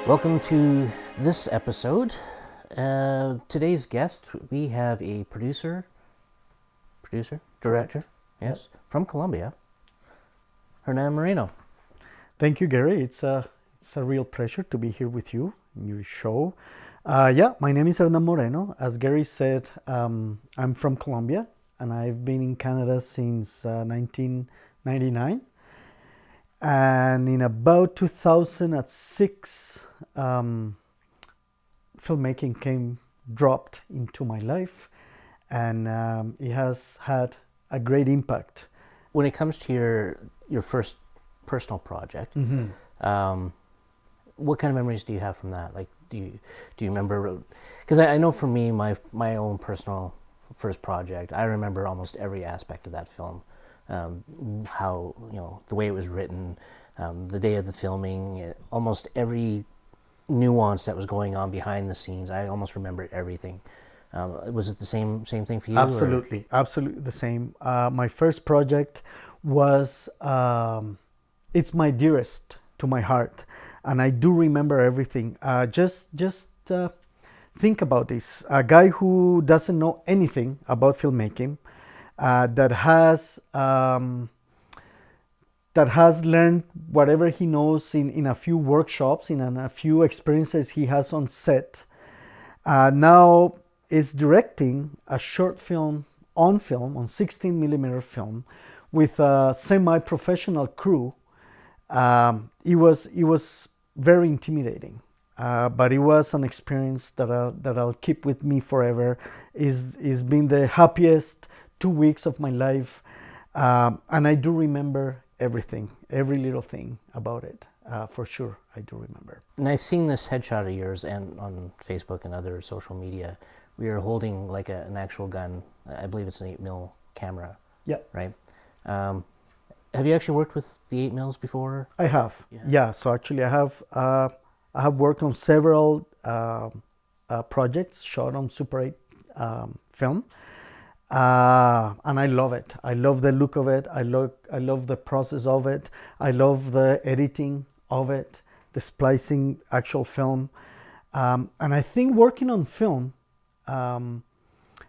Welcome to this episode. Today's guest, we have a director, yes, from Colombia, Hernan Moreno. Thank you, Gary. It's a real pleasure to be here with you in your show. My name is Hernan Moreno. As Gary said, I'm from Colombia, and I've been in Canada since 1999. And in about 2006, filmmaking dropped into my life, and it has had a great impact. When it comes to your first personal project, what kind of memories do you have from that? Like, do you remember? Because I know for me, my own personal first project, I remember almost every aspect of that film. How, the way it was written, the day of the filming, almost every nuance that was going on behind the scenes. I almost remember everything. Was it the same thing for you? Absolutely the same. My first project was it's my dearest to my heart, and I do remember everything. Just think about this: a guy who doesn't know anything about filmmaking, that has learned whatever he knows in a few workshops, in a few experiences he has on set. Now is directing a short film on 16 millimeter film, with a semi-professional crew. It was very intimidating, but it was an experience that I'll keep with me forever. It's been the happiest 2 weeks of my life, and I do remember everything, every little thing about it. For sure, I do remember. And I've seen this headshot of yours and on Facebook and other social media. We are holding like an actual gun. I believe it's an 8mm camera. Yeah. Right. Have you actually worked with the 8mm before? I have. Yeah. So actually, I have worked on several projects shot on Super 8 film. And I love it. I love the look of it. I love the process of it. I love the editing of it, the splicing actual film. And I think working on film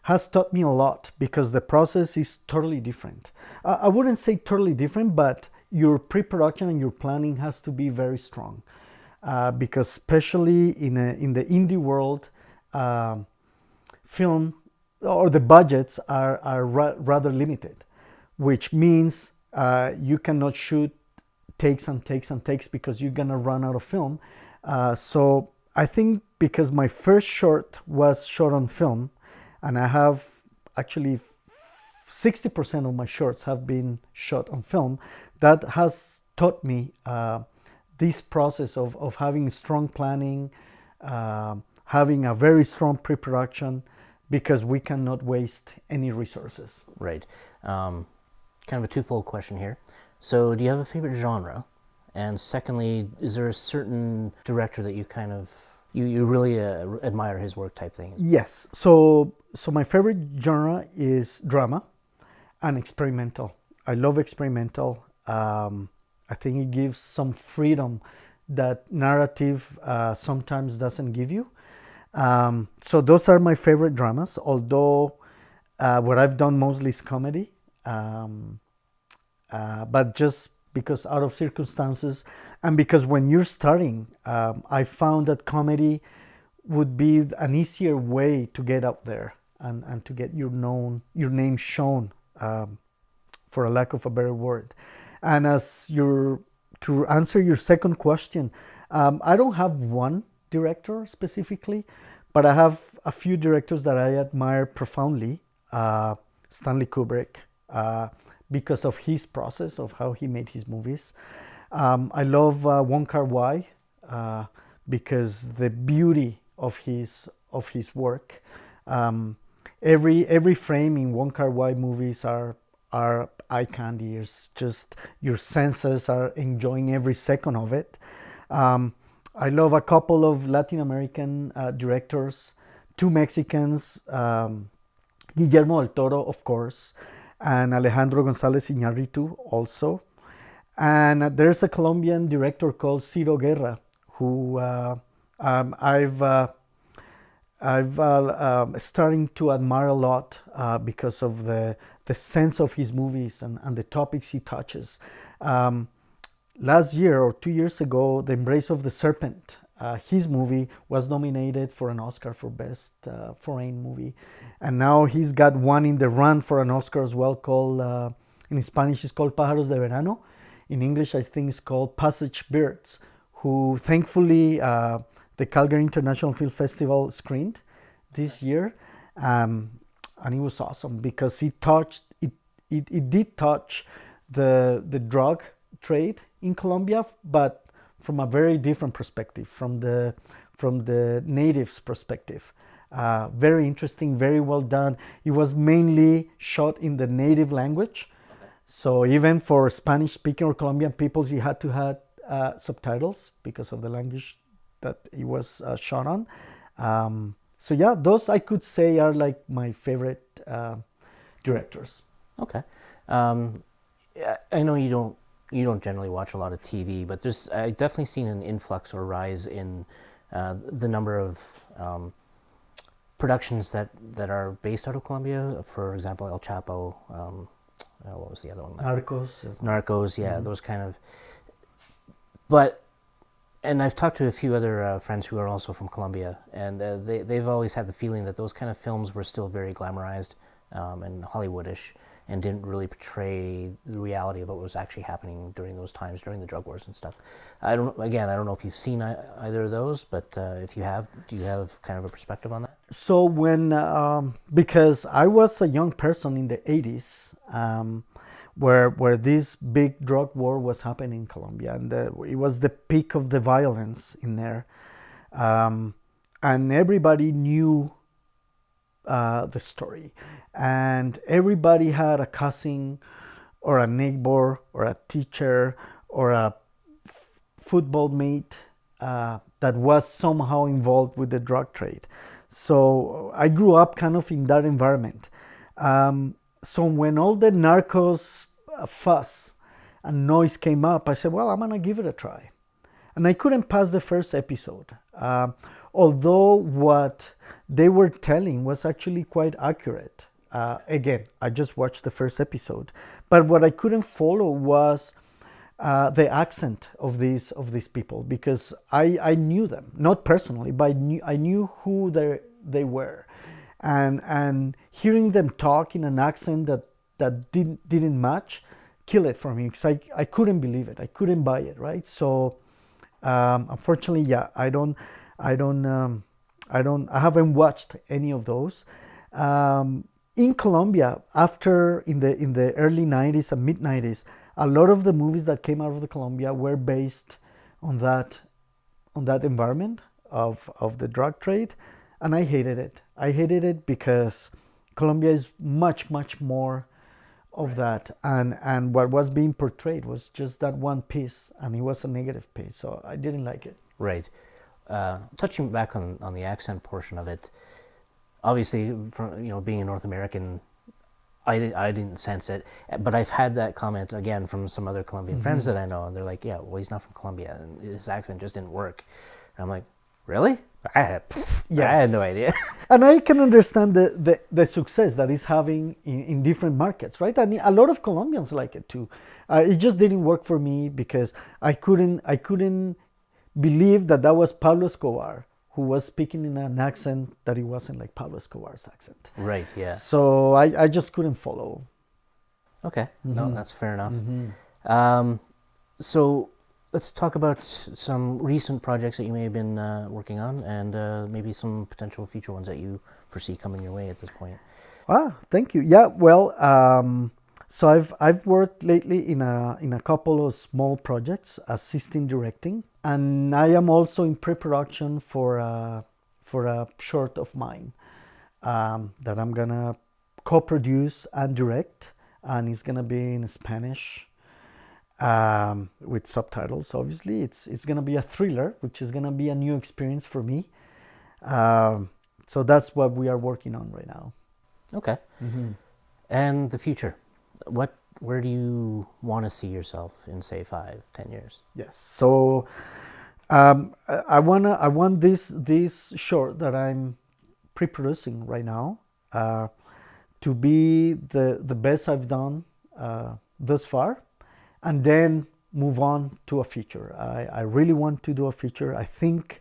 has taught me a lot, because the process is totally different. I wouldn't say totally different, but your pre-production and your planning has to be very strong, because especially in the indie world, film or the budgets are rather limited, which means you cannot shoot takes and takes and takes, because you're gonna run out of film. So I think because my first short was shot on film, and I have actually 60% of my shorts have been shot on film, that has taught me this process of having strong planning, having a very strong pre-production, because we cannot waste any resources. Right. Kind of a twofold question here. So do you have a favorite genre? And secondly, is there a certain director that you kind of, you really admire his work type thing? Yes. So my favorite genre is drama and experimental. I love experimental. I think it gives some freedom that narrative sometimes doesn't give you. So those are my favorite dramas, although what I've done mostly is comedy, but just because out of circumstances, and because when you're starting, I found that comedy would be an easier way to get up there and to get your name shown, for a lack of a better word. And to answer your second question, I don't have one director specifically, but I have a few directors that I admire profoundly. Stanley Kubrick, because of his process of how he made his movies. I love Wong Kar-wai, because the beauty of his work. Every frame in Wong Kar-wai movies are eye candy. It's just your senses are enjoying every second of it. I love a couple of Latin American directors, 2 Mexicans, Guillermo del Toro, of course, and Alejandro González Iñárritu also. And there's a Colombian director called Ciro Guerra, who I've starting to admire a lot because of the sense of his movies and the topics he touches. Last year or 2 years ago, The Embrace of the Serpent, his movie was nominated for an Oscar for Best Foreign Movie. And now he's got one in the run for an Oscar as well, called, in Spanish, it's called Pájaros de Verano. In English, I think it's called Passage Birds, who thankfully the Calgary International Film Festival screened this year. And it was awesome because it did touch the drug trade in Colombia, but from a very different perspective, from the natives' perspective. Very interesting, very well done. It was mainly shot in the native language, so even for Spanish-speaking or Colombian peoples, you had to have subtitles because of the language that it was shot on. So yeah, those I could say are like my favorite directors. Okay. I know you don't generally watch a lot of TV, but I definitely seen an influx or rise in the number of productions that are based out of Colombia. For example, El Chapo. What was the other one? Narcos. Yeah, those kind of. But, and I've talked to a few other friends who are also from Colombia, and they've always had the feeling that those kind of films were still very glamorized and Hollywoodish, and didn't really portray the reality of what was actually happening during those times, during the drug wars and stuff. I don't know if you've seen either of those, but if you have, do you have kind of a perspective on that? So when, because I was a young person in the 80s, where this big drug war was happening in Colombia, and it was the peak of the violence in there, and everybody knew the story, and everybody had a cousin or a neighbor or a teacher or a football mate that was somehow involved with the drug trade. So I grew up kind of in that environment. So when all the narcos fuss and noise came up, I said, well, I'm gonna give it a try. And I couldn't pass the first episode. Although what they were telling was actually quite accurate. Again, I just watched the first episode. But what I couldn't follow was the accent of these people, because I knew them, not personally, but I knew who they were. And hearing them talk in an accent that didn't match killed it for me, because I couldn't believe it. I couldn't buy it, right? So unfortunately, yeah, I haven't watched any of those. In Colombia, in the early 90s and mid 90s, a lot of the movies that came out of the Colombia were based on that environment of the drug trade, and I hated it. I hated it because Colombia is much more of that, and what was being portrayed was just that one piece, and it was a negative piece, so I didn't like it. Right. Touching back on the accent portion of it, obviously, from being a North American, I didn't sense it, but I've had that comment again from some other Colombian friends that I know, and they're like, "Yeah, well, he's not from Colombia, and his accent just didn't work." And I'm like, "Really? I had no idea." And I can understand the success that it's having in different markets, right? I mean, a lot of Colombians like it too. It just didn't work for me because I couldn't believe that was Pablo Escobar who was speaking in an accent that it wasn't like Pablo Escobar's accent. Right, yeah. So I just couldn't follow. Okay, no, that's fair enough. So let's talk about some recent projects that you may have been working on, and maybe some potential future ones that you foresee coming your way at this point. Thank you. Yeah, well, so I've worked lately in a couple of small projects, assisting directing, and I am also in pre-production for a short of mine that I'm gonna co-produce and direct, and it's gonna be in Spanish with subtitles. Obviously, it's gonna be a thriller, which is gonna be a new experience for me. So that's what we are working on right now. Okay. And the future, where do you want to see yourself in, say, 5-10 years? Yes. So I want this short that I'm pre-producing right now to be the best I've done thus far, and then move on to a feature. I really want to do a feature. I think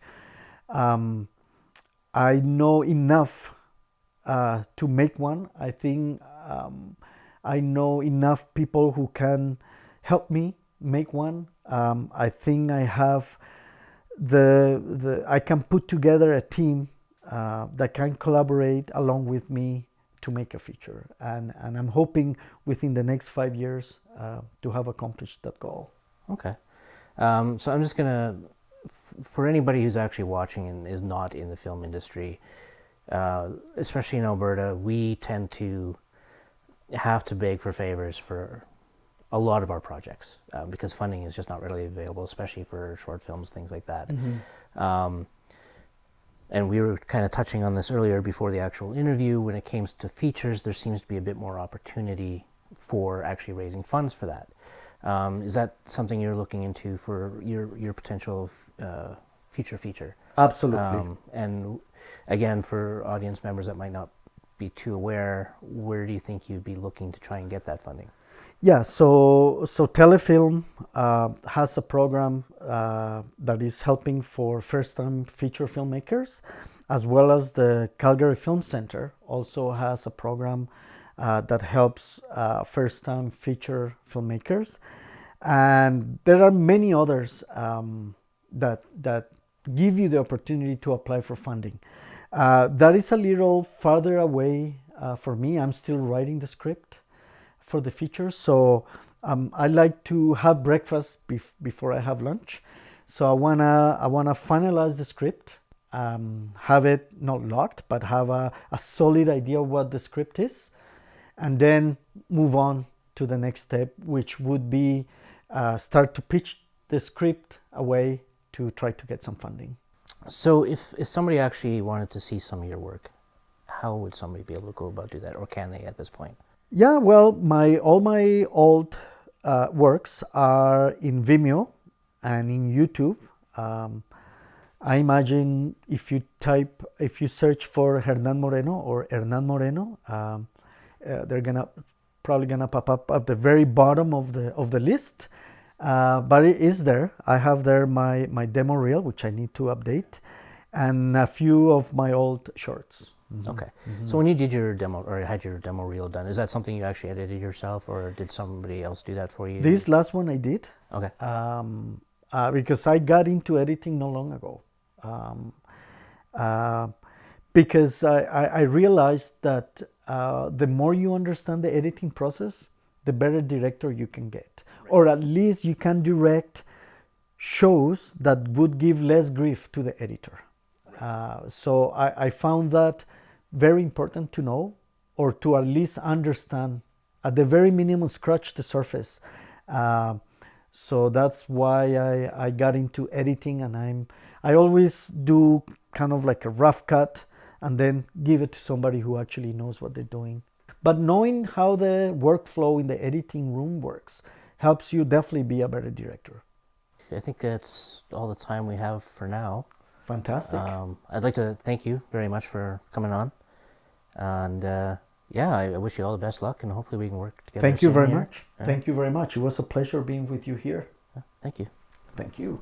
I know enough to make one. I think I know enough people who can help me make one. I think I have I can put together a team that can collaborate along with me to make a feature, and I'm hoping within the next 5 years to have accomplished that goal. Okay. So I'm just gonna, for anybody who's actually watching and is not in the film industry, especially in Alberta, we tend to have to beg for favors for a lot of our projects because funding is just not readily available, especially for short films, things like that. And we were kind of touching on this earlier before the actual interview. When it comes to features, there seems to be a bit more opportunity for actually raising funds for that. Is that something you're looking into for your potential future feature? Absolutely. And again, for audience members that might not be too aware, where do you think you'd be looking to try and get that funding? Yeah, so Telefilm has a program that is helping for first-time feature filmmakers, as well as the Calgary Film Center also has a program that helps first-time feature filmmakers, and there are many others that give you the opportunity to apply for funding. That is a little farther away for me. I'm still writing the script for the feature, so I like to have breakfast before I have lunch. So I wanna finalize the script, have it not locked, but have a solid idea of what the script is, and then move on to the next step, which would be start to pitch the script away to try to get some funding. So if somebody actually wanted to see some of your work, how would somebody be able to go about do that, or can they at this point? Yeah, well, all my old works are in Vimeo and in YouTube. I imagine if you search for Hernan Moreno or Hernan Moreno, they're probably gonna pop up at the very bottom of the list. But it is there. I have there my demo reel, which I need to update, and a few of my old shorts. Okay. So when you did your demo, or had your demo reel done, is that something you actually edited yourself, or did somebody else do that for you? This last one I did. Okay. Because I got into editing not long ago. Because I realized that the more you understand the editing process, the better director you can get. Right. Or at least you can direct shows that would give less grief to the editor. So I found that very important to know, or to at least understand, at the very minimum, scratch the surface. So that's why I got into editing, and I always do kind of like a rough cut and then give it to somebody who actually knows what they're doing. But knowing how the workflow in the editing room works helps you definitely be a better director. I think that's all the time we have for now. Fantastic. I'd like to thank you very much for coming on, and I wish you all the best luck, and hopefully we can work together. Thank you very much. Thank you very much. It was a pleasure being with you here. Thank you. Thank you.